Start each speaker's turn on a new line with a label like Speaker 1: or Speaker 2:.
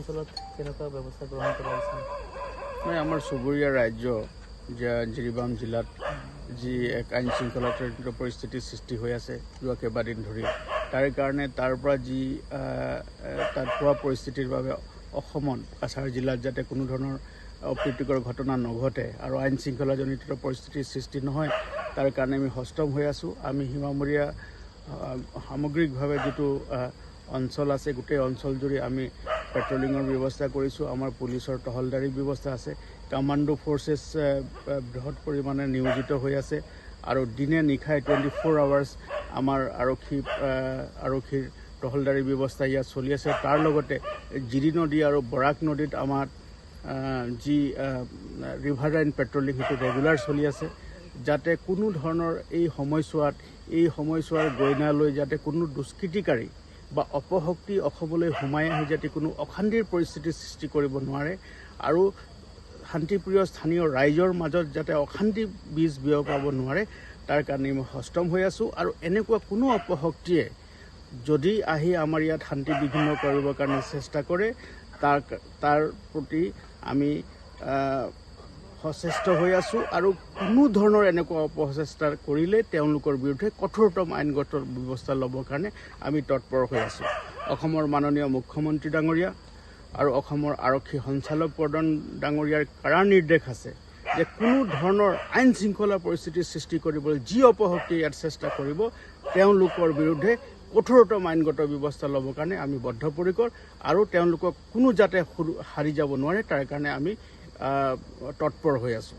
Speaker 1: অঞ্চলত কেনেকুৱা ব্যৱস্থা গ্ৰহণ কৰা হৈছে?
Speaker 2: মই আমাৰ চুবুৰীয়া ৰাজ্য জিৰিবাম জিলাত যি এক আইন শৃংখলাজনিত পৰিস্থিতিৰ সৃষ্টি হৈ আছে যোৱা কেইবাদিন ধৰি, তাৰে কাৰণে তাৰ পৰা যি তাত পোৱা পৰিস্থিতিৰ বাবে অসমত কাছাৰ জিলাত যাতে কোনো ধৰণৰ অপ্ৰীতিকৰ ঘটনা নঘটে আৰু আইন শৃংখলাজনিত পৰিস্থিতিৰ সৃষ্টি নহয়, তাৰ কাৰণে আমি সষ্টম হৈ আছোঁ। আমি সীমামূৰীয়া সামগ্ৰিকভাৱে যিটো অঞ্চল আছে গোটেই অঞ্চলজুৰি আমি পেট্ৰলিঙৰ ব্যৱস্থা কৰিছোঁ। আমাৰ পুলিচৰ টহলদাৰীৰ ব্যৱস্থা আছে। কামাণ্ডো ফ'ৰ্চেছ বৃহৎ পৰিমাণে নিয়োজিত হৈ আছে আৰু দিনে নিশাই 24 আৱাৰ্ছ আমাৰ আৰক্ষীৰ টহলদাৰীৰ ব্যৱস্থা ইয়াত চলি আছে। তাৰ লগতে জিৰি নদী আৰু বৰাক নদীত আমাৰ যি ৰিভাৰ লাইন পেট্ৰলিং সেইটো ৰেগুলাৰ চলি আছে, যাতে কোনো ধৰণৰ এই সময়ছোৱাৰ গইনা লৈ যাতে কোনো দুষ্কৃতিকাৰী বা অপশক্তি অসমলৈ সোমাই আহি যাতে কোনো অশান্তিৰ পৰিস্থিতিৰ সৃষ্টি কৰিব নোৱাৰে আৰু শান্তিপ্ৰিয় স্থানীয় ৰাইজৰ মাজত যাতে অশান্তি বীজ বিয়পাব নোৱাৰে, তাৰ কাৰণে মই সষ্টম হৈ আছোঁ। আৰু এনেকুৱা কোনো অপশক্তিয়ে যদি আহি আমাৰ ইয়াত শান্তি বিঘ্নিত কৰিবৰ কাৰণে চেষ্টা কৰে, তাৰ প্ৰতি আমি সচেষ্ট হৈ আছোঁ আৰু কোনো ধৰণৰ এনেকুৱা অপচেষ্টা কৰিলে তেওঁলোকৰ বিৰুদ্ধে কঠোৰতম আইনগত ব্যৱস্থা ল'বৰ কাৰণে আমি তৎপৰ হৈ আছোঁ। অসমৰ মাননীয় মুখ্যমন্ত্ৰী ডাঙৰীয়া আৰু অসমৰ আৰক্ষী সঞ্চালক প্ৰধান ডাঙৰীয়াৰ কাৰা নিৰ্দেশ আছে যে কোনো ধৰণৰ আইন শৃংখলা পৰিস্থিতিৰ সৃষ্টি কৰিবলৈ যি অপশক্তি ইয়াত চেষ্টা কৰিব, তেওঁলোকৰ বিৰুদ্ধে কঠোৰতম আইনগত ব্যৱস্থা ল'বৰ কাৰণে আমি বদ্ধপৰিকৰ আৰু তেওঁলোকক কোনো যাতে হাৰি যাব নোৱাৰে তাৰ কাৰণে আমি তৎপৰ হৈ আছোঁ।